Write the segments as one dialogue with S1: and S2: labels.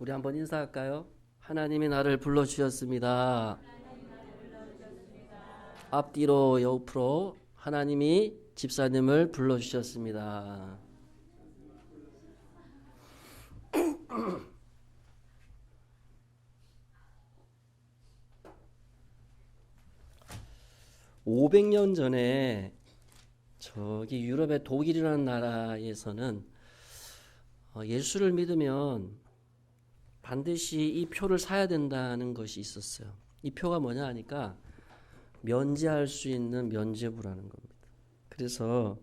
S1: 우리 한번 인사할까요? 하나님이 나를 불러주셨습니다. 앞뒤로 옆으로 하나님이 집사님을 불러주셨습니다. 500년 전에 저기 유럽의 독일이라는 나라에서는 예수를 믿으면 반드시 이 표를 사야 된다는 것이 있었어요. 이 표가 뭐냐 하니까 면제할 수 있는 면제부라는 겁니다. 그래서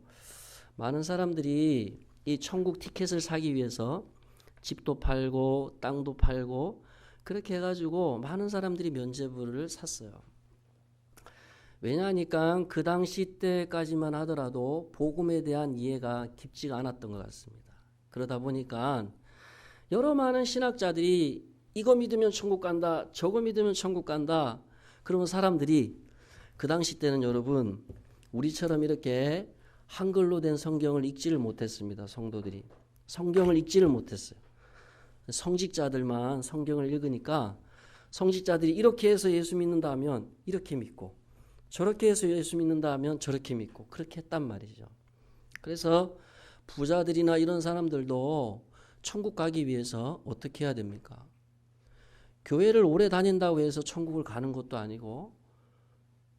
S1: 많은 사람들이 이 천국 티켓을 사기 위해서 집도 팔고 땅도 팔고 그렇게 해가지고 많은 사람들이 면제부를 샀어요. 왜냐하니까 그 당시 때까지만 하더라도 복음에 대한 이해가 깊지가 않았던 것 같습니다. 그러다 보니까 여러 많은 신학자들이 이거 믿으면 천국 간다, 저거 믿으면 천국 간다. 그러면 사람들이 그 당시 때는 여러분 우리처럼 이렇게 한글로 된 성경을 읽지를 못했습니다. 성도들이 성경을 읽지를 못했어요. 성직자들만 성경을 읽으니까 성직자들이 이렇게 해서 예수 믿는다 하면 이렇게 믿고 저렇게 해서 예수 믿는다 하면 저렇게 믿고 그렇게 했단 말이죠. 그래서 부자들이나 이런 사람들도 천국 가기 위해서 어떻게 해야 됩니까? 교회를 오래 다닌다고 해서 천국을 가는 것도 아니고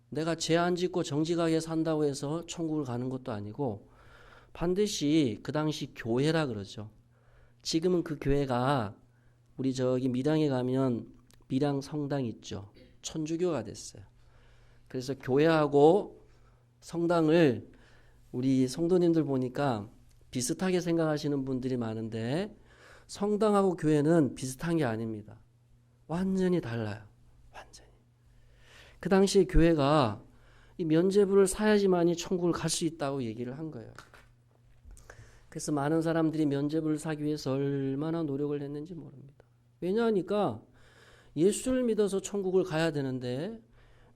S1: 내가 죄 안 짓고 정직하게 산다고 해서 천국을 가는 것도 아니고 반드시 그 당시 교회라 그러죠. 지금은 그 교회가 우리 저기 밀양에 가면 밀양 성당 있죠. 천주교가 됐어요. 그래서 교회하고 성당을 우리 성도님들 보니까 비슷하게 생각하시는 분들이 많은데 성당하고 교회는 비슷한 게 아닙니다. 완전히 달라요. 완전히. 그 당시에 교회가 이 면죄부를 사야지만이 천국을 갈 수 있다고 얘기를 한 거예요. 그래서 많은 사람들이 면죄부를 사기 위해서 얼마나 노력을 했는지 모릅니다. 왜냐하니까 예수를 믿어서 천국을 가야 되는데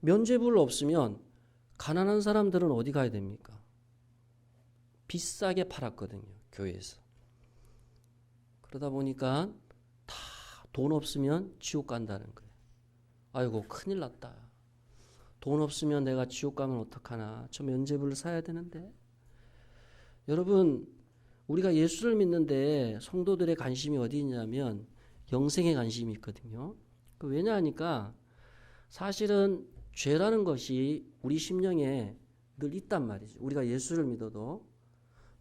S1: 면죄부를 없으면 가난한 사람들은 어디 가야 됩니까? 비싸게 팔았거든요. 교회에서. 그러다 보니까 다 돈 없으면 지옥 간다는 거예요. 아이고 큰일 났다. 돈 없으면 내가 지옥 가면 어떡하나. 저 면죄부를 사야 되는데. 여러분 우리가 예수를 믿는데 성도들의 관심이 어디 있냐면 영생에 관심이 있거든요. 왜냐하니까 사실은 죄라는 것이 우리 심령에 늘 있단 말이죠. 우리가 예수를 믿어도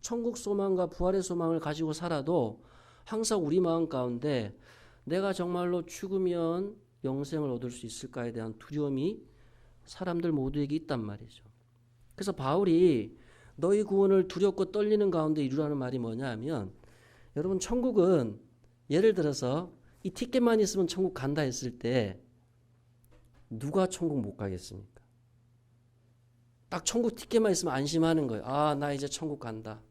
S1: 천국 소망과 부활의 소망을 가지고 살아도 항상 우리 마음 가운데 내가 정말로 죽으면 영생을 얻을 수 있을까에 대한 두려움이 사람들 모두에게 있단 말이죠. 그래서 바울이 너희 구원을 두렵고 떨리는 가운데 이루라는 말이 뭐냐 하면 여러분 천국은 예를 들어서 이 티켓만 있으면 천국 간다 했을 때 누가 천국 못 가겠습니까? 딱 천국 티켓만 있으면 안심하는 거예요. 아, 나 이제 천국 간다.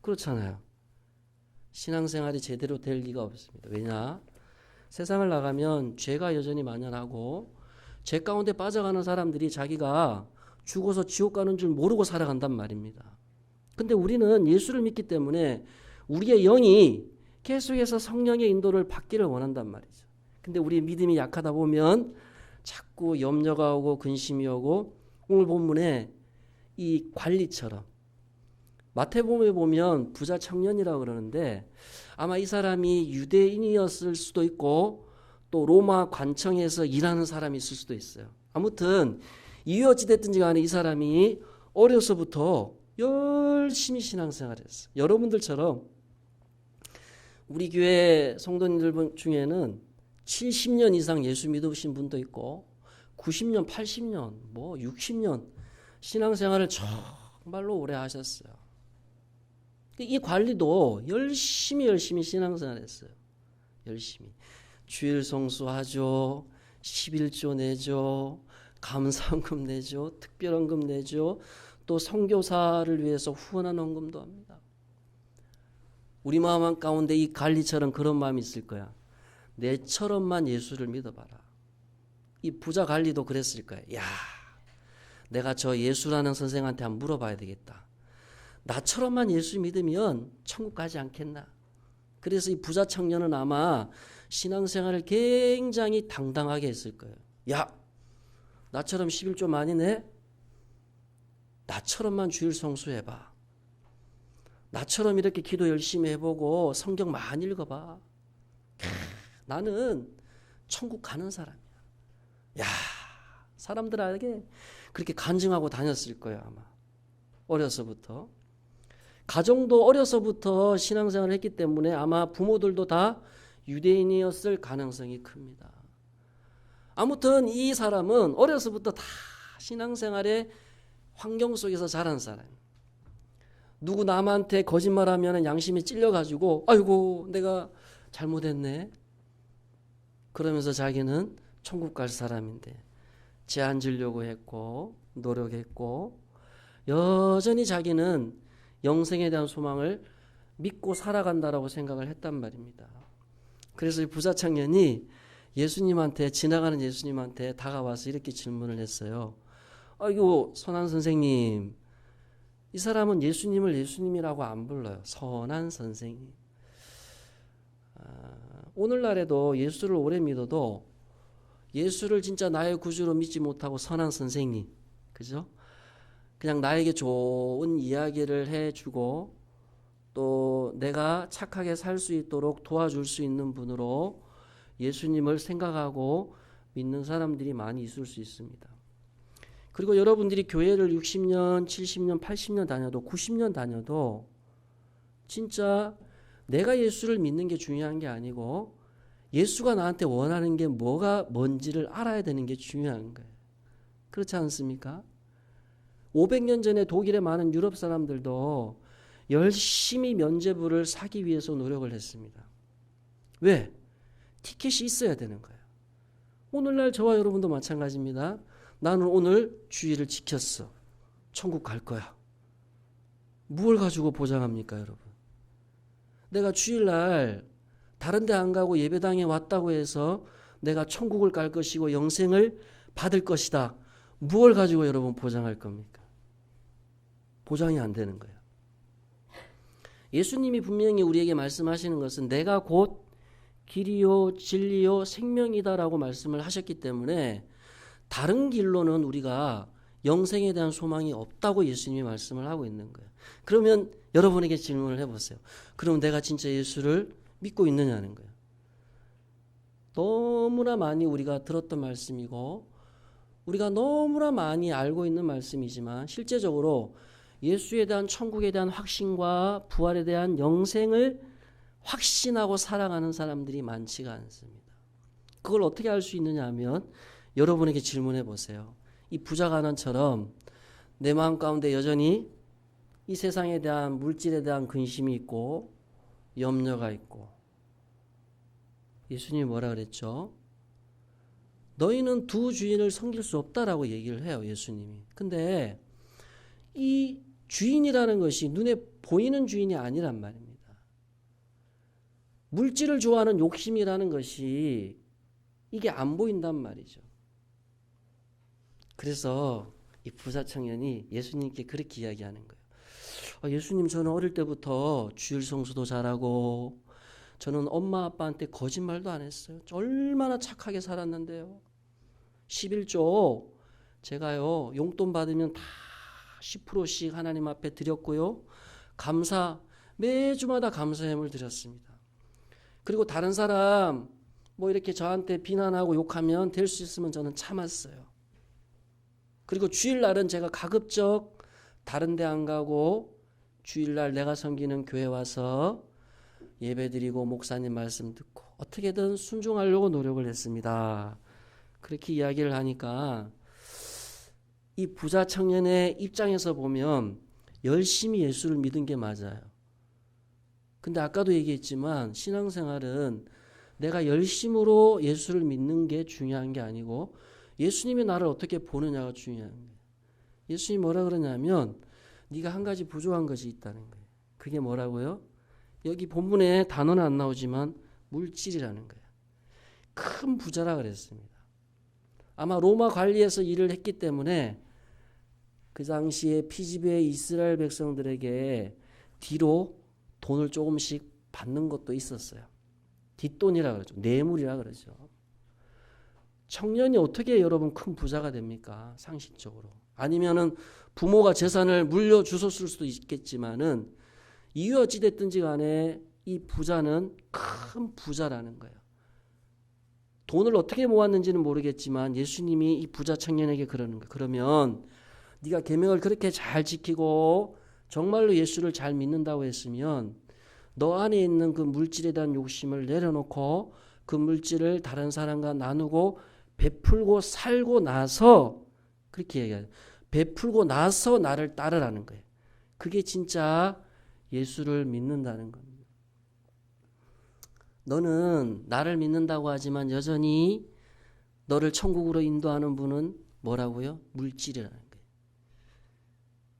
S1: 그렇잖아요. 신앙생활이 제대로 될 리가 없습니다. 왜냐? 세상을 나가면 죄가 여전히 만연하고 죄 가운데 빠져가는 사람들이 자기가 죽어서 지옥 가는 줄 모르고 살아간단 말입니다. 근데 우리는 예수를 믿기 때문에 우리의 영이 계속해서 성령의 인도를 받기를 원한단 말이죠. 근데 우리 믿음이 약하다 보면 자꾸 염려가 오고 근심이 오고 오늘 본문에 이 관리처럼 마태복음에 보면 부자 청년이라고 그러는데 아마 이 사람이 유대인이었을 수도 있고 또 로마 관청에서 일하는 사람이 있을 수도 있어요. 아무튼 이유 어찌 됐든지 간에 이 사람이 어려서부터 열심히 신앙생활을 했어요. 여러분들처럼 우리 교회 성도님들 중에는 70년 이상 예수 믿으신 분도 있고 90년, 80년, 뭐 60년 신앙생활을 정말로 오래 하셨어요. 이 관리도 열심히 신앙생활을 했어요. 열심히. 주일 성수하죠. 11조 내죠. 감사헌금 내죠. 특별헌금 내죠. 또 선교사를 위해서 후원한 헌금도 합니다. 우리 마음 가운데 이 관리처럼 그런 마음이 있을 거야. 내처럼만 예수를 믿어봐라. 이 부자 관리도 그랬을 거야. 야, 내가 저 예수라는 선생한테 한번 물어봐야 되겠다. 나처럼만 예수 믿으면 천국 가지 않겠나? 그래서 이 부자 청년은 아마 신앙생활을 굉장히 당당하게 했을 거예요. 야, 나처럼 11조 많이 내? 나처럼만 주일 성수해봐. 나처럼 이렇게 기도 열심히 해보고 성경 많이 읽어봐. 나는 천국 가는 사람이야. 야, 사람들에게 그렇게 간증하고 다녔을 거예요, 아마. 어려서부터. 가정도 어려서부터 신앙생활을 했기 때문에 아마 부모들도 다 유대인이었을 가능성이 큽니다. 아무튼 이 사람은 어려서부터 다 신앙생활의 환경 속에서 자란 사람이에요. 누구 남한테 거짓말하면 양심이 찔려가지고 아이고 내가 잘못했네. 그러면서 자기는 천국 갈 사람인데 죄 안 지려고 했고 노력했고 여전히 자기는 영생에 대한 소망을 믿고 살아간다라고 생각을 했단 말입니다. 그래서 이 부자 청년이 예수님한테 지나가는 예수님한테 다가와서 이렇게 질문을 했어요. 아이고 선한 선생님, 이 사람은 예수님을 예수님이라고 안 불러요. 선한 선생님. 오늘날에도 예수를 오래 믿어도 예수를 진짜 나의 구주로 믿지 못하고 선한 선생님, 그죠? 그냥 나에게 좋은 이야기를 해주고 또 내가 착하게 살 수 있도록 도와줄 수 있는 분으로 예수님을 생각하고 믿는 사람들이 많이 있을 수 있습니다. 그리고 여러분들이 교회를 60년, 70년, 80년 다녀도 90년 다녀도 진짜 내가 예수를 믿는 게 중요한 게 아니고 예수가 나한테 원하는 게 뭐가 뭔지를 알아야 되는 게 중요한 거예요. 그렇지 않습니까? 500년 전에 독일의 많은 유럽 사람들도 열심히 면죄부를 사기 위해서 노력을 했습니다. 왜? 티켓이 있어야 되는 거예요. 오늘날 저와 여러분도 마찬가지입니다. 나는 오늘 주일을 지켰어. 천국 갈 거야. 무엇을 가지고 보장합니까, 여러분? 내가 주일날 다른 데 안 가고 예배당에 왔다고 해서 내가 천국을 갈 것이고 영생을 받을 것이다. 무엇을 가지고 여러분 보장할 겁니까? 보장이 안 되는 거예요. 예수님이 분명히 우리에게 말씀하시는 것은 내가 곧 길이요 진리요 생명이다라고 말씀을 하셨기 때문에 다른 길로는 우리가 영생에 대한 소망이 없다고 예수님이 말씀을 하고 있는 거예요. 그러면 여러분에게 질문을 해보세요. 그럼 내가 진짜 예수를 믿고 있느냐는 거예요. 너무나 많이 우리가 들었던 말씀이고 우리가 너무나 많이 알고 있는 말씀이지만 실제적으로 예수에 대한 천국에 대한 확신과 부활에 대한 영생을 확신하고 사랑하는 사람들이 많지가 않습니다. 그걸 어떻게 알 수 있느냐 하면 여러분에게 질문해 보세요. 이 부자 가난처럼 내 마음 가운데 여전히 이 세상에 대한 물질에 대한 근심이 있고 염려가 있고 예수님이 뭐라 그랬죠? 너희는 두 주인을 섬길 수 없다라고 얘기를 해요. 예수님이. 근데 이 주인이라는 것이 눈에 보이는 주인이 아니란 말입니다. 물질을 좋아하는 욕심이라는 것이 이게 안 보인단 말이죠. 그래서 이 부자 청년이 예수님께 그렇게 이야기하는 거예요. 예수님, 저는 어릴 때부터 주일 성수도 잘하고 저는 엄마 아빠한테 거짓말도 안 했어요. 얼마나 착하게 살았는데요. 11조 제가요 용돈 받으면 다 10%씩 하나님 앞에 드렸고요. 매주마다 감사함을 드렸습니다. 그리고 다른 사람 뭐 이렇게 저한테 비난하고 욕하면 될 수 있으면 저는 참았어요. 그리고 주일날은 제가 가급적 다른 데 안 가고 주일날 내가 섬기는 교회 와서 예배드리고 목사님 말씀 듣고 어떻게든 순종하려고 노력을 했습니다. 그렇게 이야기를 하니까 이 부자 청년의 입장에서 보면 열심히 예수를 믿은 게 맞아요. 근데 아까도 얘기했지만 신앙생활은 내가 열심으로 예수를 믿는 게 중요한 게 아니고 예수님이 나를 어떻게 보느냐가 중요한 거예요. 예수님이 뭐라 그러냐면 네가 한 가지 부족한 것이 있다는 거예요. 그게 뭐라고요? 여기 본문에 단어는 안 나오지만 물질이라는 거예요. 큰 부자라 그랬습니다. 아마 로마 관리에서 일을 했기 때문에 그 당시에 피지배의 이스라엘 백성들에게 뒤로 돈을 조금씩 받는 것도 있었어요. 뒷돈이라 그러죠. 뇌물이라 그러죠. 청년이 어떻게 여러분 큰 부자가 됩니까? 상식적으로. 아니면은 부모가 재산을 물려주었을 수도 있겠지만은 이유 어찌 됐든지 간에 이 부자는 큰 부자라는 거예요. 돈을 어떻게 모았는지는 모르겠지만 예수님이 이 부자 청년에게 그러는 거예요. 그러면 네가 계명을 그렇게 잘 지키고 정말로 예수를 잘 믿는다고 했으면 너 안에 있는 그 물질에 대한 욕심을 내려놓고 그 물질을 다른 사람과 나누고 베풀고 살고 나서 그렇게 얘기해요. 베풀고 나서 나를 따르라는 거예요. 그게 진짜 예수를 믿는다는 겁니다. 너는 나를 믿는다고 하지만 여전히 너를 천국으로 인도하는 분은 뭐라고요? 물질이라는 거예요.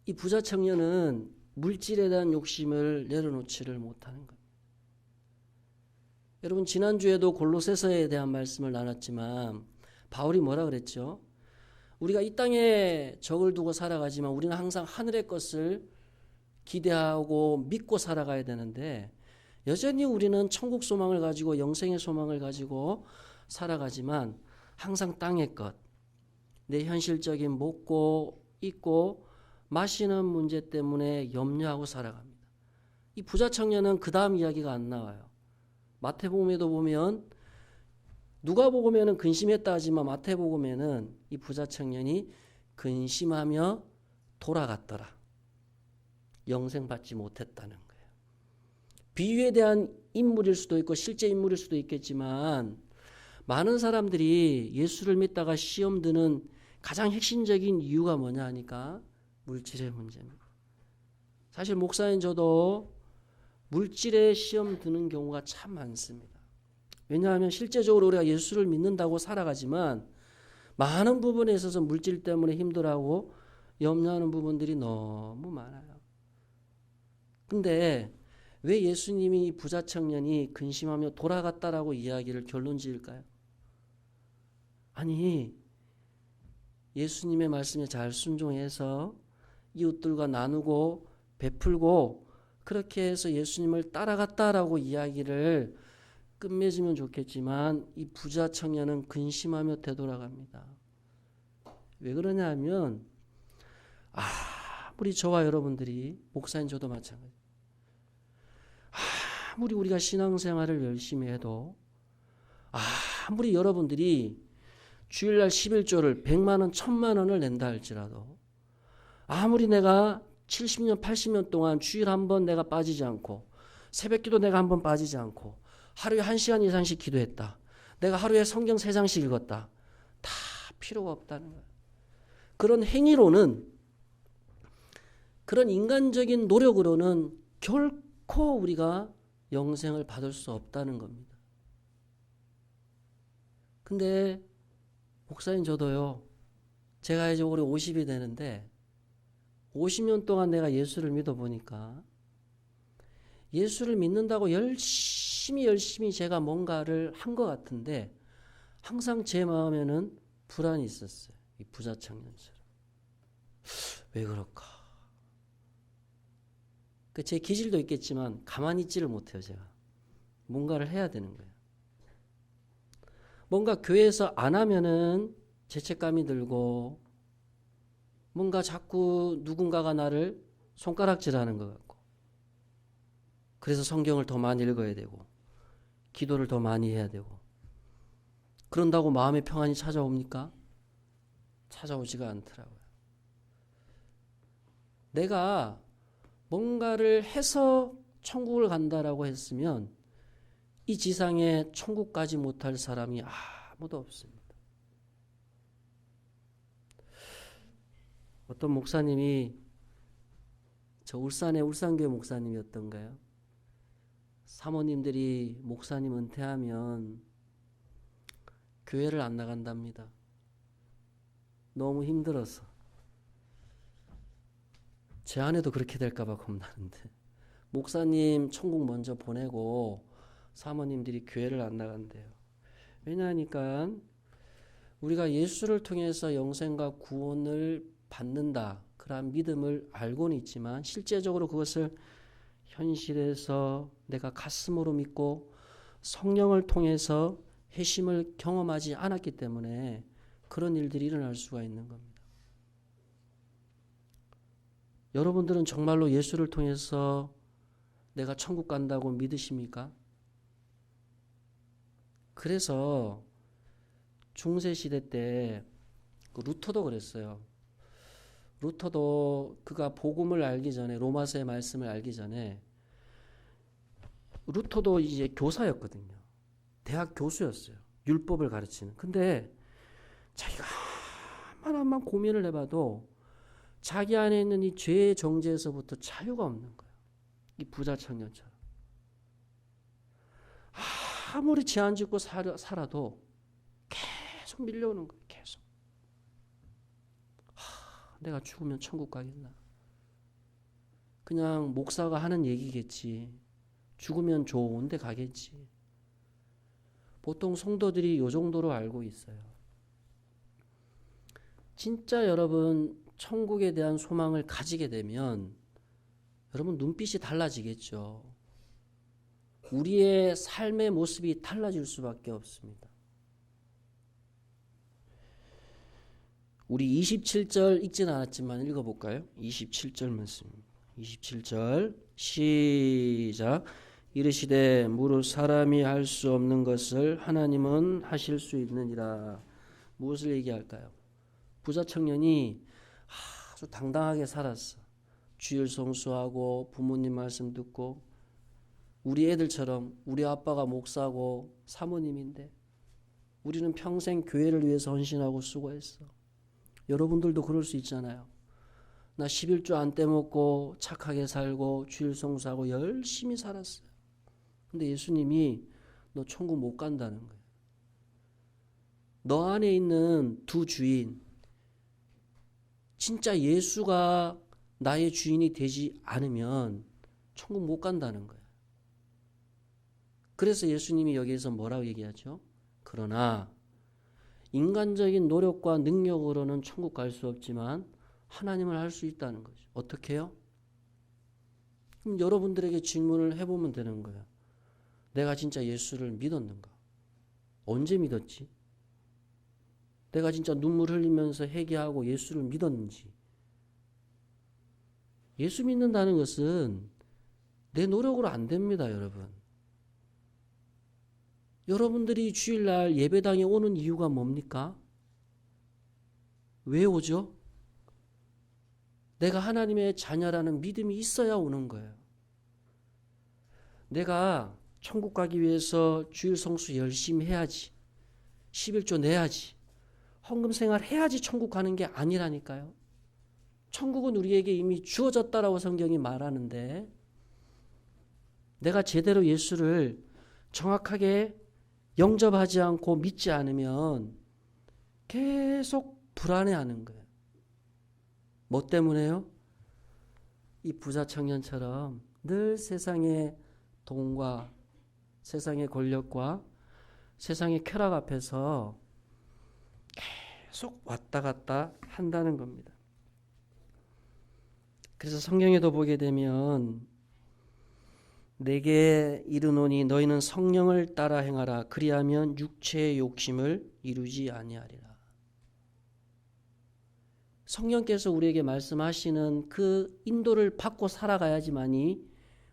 S1: 이 부자 청년은 물질에 대한 욕심을 내려놓지를 못하는 거예요. 여러분 지난주에도 골로새서에 대한 말씀을 나눴지만 바울이 뭐라 그랬죠? 우리가 이 땅에 적을 두고 살아가지만 우리는 항상 하늘의 것을 기대하고 믿고 살아가야 되는데 여전히 우리는 천국 소망을 가지고 영생의 소망을 가지고 살아가지만 항상 땅의 것, 내 현실적인 먹고 입고 마시는 문제 때문에 염려하고 살아갑니다. 이 부자 청년은 그 다음 이야기가 안 나와요. 마태복음에도 보면 누가복음에는 근심했다 하지만 마태복음에는 이 부자 청년이 근심하며 돌아갔더라. 영생 받지 못했다는 거예요. 비유에 대한 인물일 수도 있고 실제 인물일 수도 있겠지만 많은 사람들이 예수를 믿다가 시험 드는 가장 핵심적인 이유가 뭐냐 하니까 물질의 문제입니다. 사실 목사인 저도 물질에 시험 드는 경우가 참 많습니다. 왜냐하면 실제적으로 우리가 예수를 믿는다고 살아가지만 많은 부분에 있어서 물질 때문에 힘들어하고 염려하는 부분들이 너무 많아요. 근데 왜 예수님이 부자 청년이 근심하며 돌아갔다라고 이야기를 결론 지을까요? 아니 예수님의 말씀에 잘 순종해서 이웃들과 나누고 베풀고 그렇게 해서 예수님을 따라갔다라고 이야기를 끝맺으면 좋겠지만 이 부자 청년은 근심하며 되돌아갑니다. 왜 그러냐 하면 아무리 저와 여러분들이 목사인 저도 마찬가지 아무리 우리가 신앙생활을 열심히 해도 아무리 여러분들이 주일날 11조를 100만 원, 1000만 원을 낸다 할지라도 아무리 내가 70년, 80년 동안 주일 한 번 내가 빠지지 않고 새벽기도 내가 한 번 빠지지 않고 하루에 1시간 이상씩 기도했다. 내가 하루에 성경 3장씩 읽었다. 다 필요가 없다는 거예요. 그런 행위로는 그런 인간적인 노력으로는 결코 우리가 영생을 받을 수 없다는 겁니다. 근데 목사님 저도요. 제가 이제 올해 50이 되는데 50년 동안 내가 예수를 믿어보니까 예수를 믿는다고 열심히 제가 뭔가를 한 것 같은데 항상 제 마음에는 불안이 있었어요. 이 부자 청년처럼. 왜 그럴까? 제 기질도 있겠지만 가만히 있지를 못해요. 제가. 뭔가를 해야 되는 거예요. 뭔가 교회에서 안 하면은 죄책감이 들고 뭔가 자꾸 누군가가 나를 손가락질하는 것 같고 그래서 성경을 더 많이 읽어야 되고 기도를 더 많이 해야 되고 그런다고 마음의 평안이 찾아옵니까? 찾아오지가 않더라고요. 내가 뭔가를 해서 천국을 간다라고 했으면 이 지상에 천국까지 못할 사람이 아무도 없습니다. 어떤 목사님이 저 울산의 울산교회 목사님이었던가요? 사모님들이 목사님 은퇴하면 교회를 안 나간답니다. 너무 힘들어서. 제 아내도 그렇게 될까 봐 겁나는데 목사님 천국 먼저 보내고 사모님들이 교회를 안 나간대요. 왜냐하니까 우리가 예수를 통해서 영생과 구원을 받는다. 그러한 믿음을 알고는 있지만 실제적으로 그것을 현실에서 내가 가슴으로 믿고 성령을 통해서 회심을 경험하지 않았기 때문에 그런 일들이 일어날 수가 있는 겁니다. 여러분들은 정말로 예수를 통해서 내가 천국 간다고 믿으십니까? 그래서 중세시대 때 루터도 그랬어요. 루터도 그가 복음을 알기 전에, 로마서의 말씀을 알기 전에, 루터도 이제 교사였거든요. 대학 교수였어요. 율법을 가르치는. 근데 자기가 한만 고민을 해봐도 자기 안에 있는 이 죄의 정죄에서부터 자유가 없는 거예요. 이 부자 청년처럼. 아무리 죄 안 짓고 살아도 계속 밀려오는 거예요. 계속. 내가 죽으면 천국 가겠나? 그냥 목사가 하는 얘기겠지. 죽으면 좋은 데 가겠지. 보통 성도들이 이 정도로 알고 있어요. 진짜 여러분 천국에 대한 소망을 가지게 되면 여러분 눈빛이 달라지겠죠. 우리의 삶의 모습이 달라질 수밖에 없습니다. 우리 27절 읽지는 않았지만 읽어볼까요? 27절 말씀. 27절 시작. 이르시되 무릇 사람이 할 수 없는 것을 하나님은 하실 수 있느니라. 무엇을 얘기할까요? 부자 청년이 아주 당당하게 살았어. 주일 성수하고 부모님 말씀 듣고 우리 애들처럼 우리 아빠가 목사고 사모님인데 우리는 평생 교회를 위해서 헌신하고 수고했어. 여러분들도 그럴 수 있잖아요. 나 11조 안 떼먹고 착하게 살고 주일 성수하고 열심히 살았어요. 근데 예수님이 너 천국 못 간다는 거예요. 너 안에 있는 두 주인, 진짜 예수가 나의 주인이 되지 않으면 천국 못 간다는 거예요. 그래서 예수님이 여기에서 뭐라고 얘기하죠? 그러나 인간적인 노력과 능력으로는 천국 갈 수 없지만 하나님을 할 수 있다는 거죠. 어떻게 해요? 그럼 여러분들에게 질문을 해보면 되는 거예요. 내가 진짜 예수를 믿었는가? 언제 믿었지? 내가 진짜 눈물 흘리면서 회개하고 예수를 믿었는지. 예수 믿는다는 것은 내 노력으로 안 됩니다, 여러분. 여러분들이 주일날 예배당에 오는 이유가 뭡니까? 왜 오죠? 내가 하나님의 자녀라는 믿음이 있어야 오는 거예요. 내가 천국 가기 위해서 주일 성수 열심히 해야지. 11조 내야지. 헌금 생활 해야지 천국 가는 게 아니라니까요. 천국은 우리에게 이미 주어졌다라고 성경이 말하는데 내가 제대로 예수를 정확하게 영접하지 않고 믿지 않으면 계속 불안해하는 거예요. 뭐 때문에요? 이 부자 청년처럼 늘 세상의 돈과 세상의 권력과 세상의 쾌락 앞에서 계속 왔다 갔다 한다는 겁니다. 그래서 성경에도 보게 되면 내게 이르노니 너희는 성령을 따라 행하라. 그리하면 육체의 욕심을 이루지 아니하리라. 성령께서 우리에게 말씀하시는 그 인도를 받고 살아가야지만이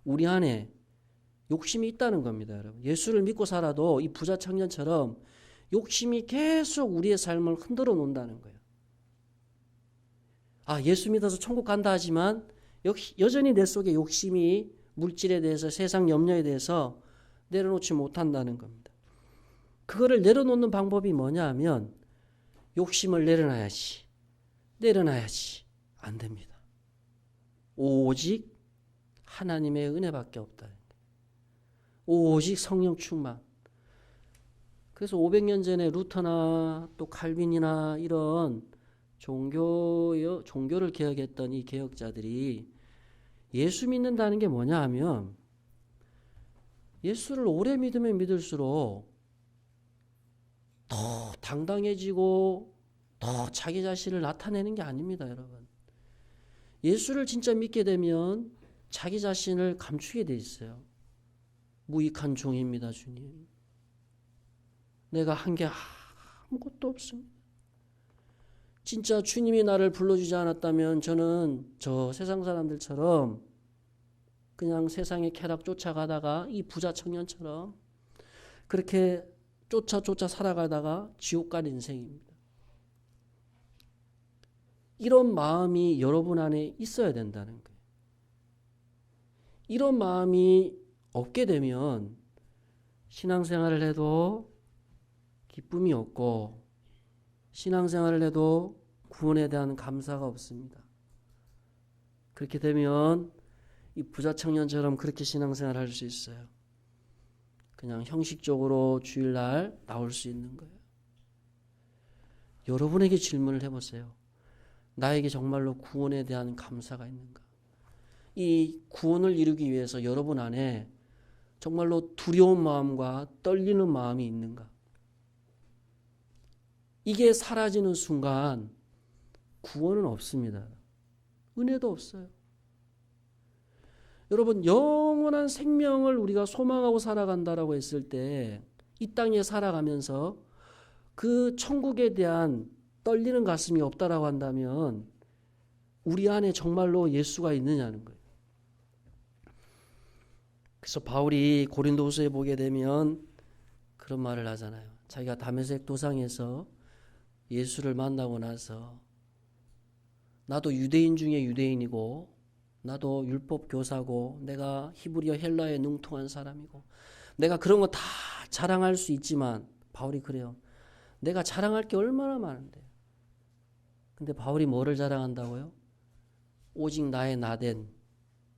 S1: 우리 안에 욕심이 있다는 겁니다, 여러분. 예수를 믿고 살아도 이 부자 청년처럼 욕심이 계속 우리의 삶을 흔들어 놓는다는 거예요. 예수 믿어서 천국 간다 하지만 여전히 내 속에 욕심이 물질에 대해서 세상 염려에 대해서 내려놓지 못한다는 겁니다. 그거를 내려놓는 방법이 뭐냐 하면 욕심을 내려놔야지. 안 됩니다. 오직 하나님의 은혜밖에 없다. 오직 성령 충만. 그래서 500년 전에 루터나 또 칼빈이나 이런 종교를 개혁했던 이 개혁자들이 예수 믿는다는 게 뭐냐 하면 예수를 오래 믿으면 믿을수록 더 당당해지고 더 자기 자신을 나타내는 게 아닙니다, 여러분. 예수를 진짜 믿게 되면 자기 자신을 감추게 돼 있어요. 무익한 종입니다, 주님. 내가 한 게 아무것도 없습니다. 진짜 주님이 나를 불러주지 않았다면 저는 저 세상 사람들처럼 그냥 세상의 쾌락 쫓아가다가 이 부자 청년처럼 그렇게 쫓아 살아가다가 지옥 갈 인생입니다. 이런 마음이 여러분 안에 있어야 된다는 거예요. 이런 마음이 없게 되면 신앙생활을 해도 기쁨이 없고 신앙생활을 해도 구원에 대한 감사가 없습니다. 그렇게 되면 이 부자 청년처럼 그렇게 신앙생활을 할 수 있어요. 그냥 형식적으로 주일날 나올 수 있는 거예요. 여러분에게 질문을 해보세요. 나에게 정말로 구원에 대한 감사가 있는가? 이 구원을 이루기 위해서 여러분 안에 정말로 두려운 마음과 떨리는 마음이 있는가? 이게 사라지는 순간 구원은 없습니다. 은혜도 없어요. 여러분, 영원한 생명을 우리가 소망하고 살아간다라고 했을 때 이 땅에 살아가면서 그 천국에 대한 떨리는 가슴이 없다라고 한다면 우리 안에 정말로 예수가 있느냐는 거예요. 그래서 바울이 고린도후서에 보게 되면 그런 말을 하잖아요. 자기가 다메섹 도상에서 예수를 만나고 나서 나도 유대인 중에 유대인이고 나도 율법 교사고 내가 히브리어 헬라어에 능통한 사람이고 내가 그런 거 다 자랑할 수 있지만 바울이 그래요. 내가 자랑할 게 얼마나 많은데. 근데 바울이 뭐를 자랑한다고요? 오직 나의 나된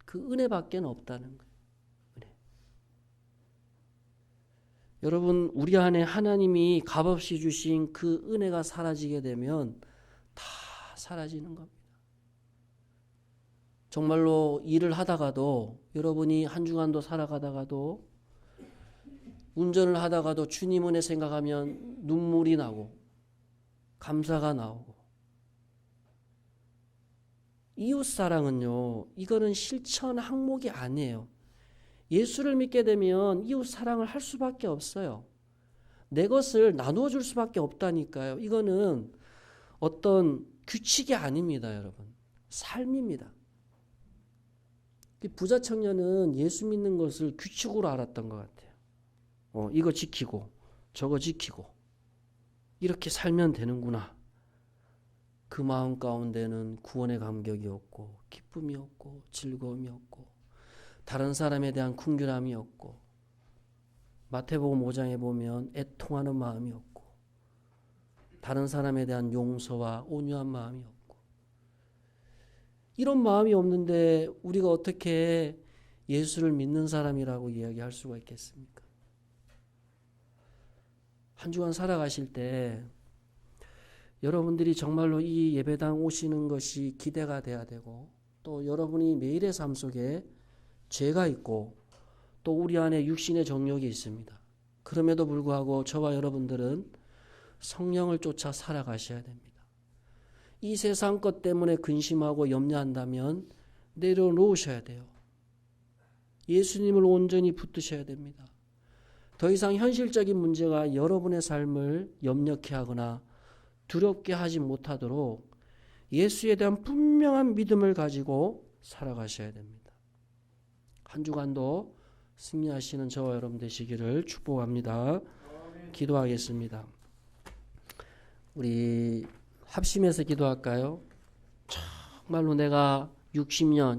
S1: 그 은혜밖에 없다는 거예요. 은혜. 여러분, 우리 안에 하나님이 값없이 주신 그 은혜가 사라지게 되면 다 사라지는 겁니다. 정말로 일을 하다가도 여러분이 한 주간도 살아가다가도 운전을 하다가도 주님 은혜 생각하면 눈물이 나고 감사가 나오고 이웃사랑은요, 이거는 실천 항목이 아니에요. 예수를 믿게 되면 이웃사랑을 할 수밖에 없어요. 내 것을 나누어 줄 수밖에 없다니까요. 이거는 어떤 규칙이 아닙니다, 여러분. 삶입니다. 부자 청년은 예수 믿는 것을 규칙으로 알았던 것 같아요. 이거 지키고 저거 지키고 이렇게 살면 되는구나. 그 마음 가운데는 구원의 감격이 없고 기쁨이 없고 즐거움이 없고 다른 사람에 대한 긍휼함이 없고 마태복음 5장에 보면 애통하는 마음이 없고 다른 사람에 대한 용서와 온유한 마음이 없고 이런 마음이 없는데 우리가 어떻게 예수를 믿는 사람이라고 이야기할 수가 있겠습니까? 한 주간 살아가실 때 여러분들이 정말로 이 예배당 오시는 것이 기대가 돼야 되고 또 여러분이 매일의 삶 속에 죄가 있고 또 우리 안에 육신의 정욕이 있습니다. 그럼에도 불구하고 저와 여러분들은 성령을 쫓아 살아가셔야 됩니다. 이 세상 것 때문에 근심하고 염려한다면 내려놓으셔야 돼요. 예수님을 온전히 붙드셔야 됩니다. 더 이상 현실적인 문제가 여러분의 삶을 염려케 하거나 두렵게 하지 못하도록 예수에 대한 분명한 믿음을 가지고 살아가셔야 됩니다. 한 주간도 승리하시는 저와 여러분 되시기를 축복합니다. 기도하겠습니다. 우리 합심해서 기도할까요? 정말로 내가 60년,